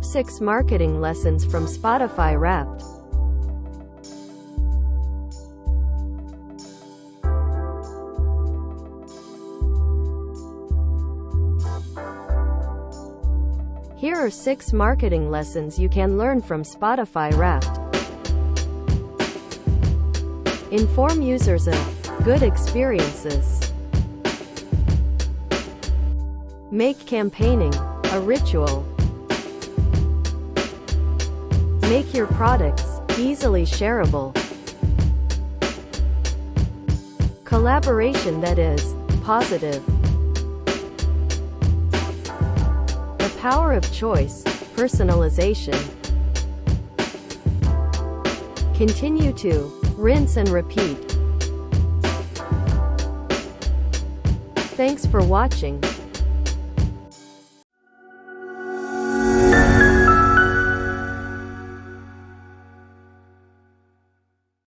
Top 6 Marketing Lessons from Spotify Wrapped. Here are 6 marketing lessons you can learn from Spotify Wrapped. Inform users of good experiences. Make campaigning a ritual. Make your products easily shareable. Collaboration that is positive. The power of choice, personalization. Continue to rinse and repeat. Thanks for watching.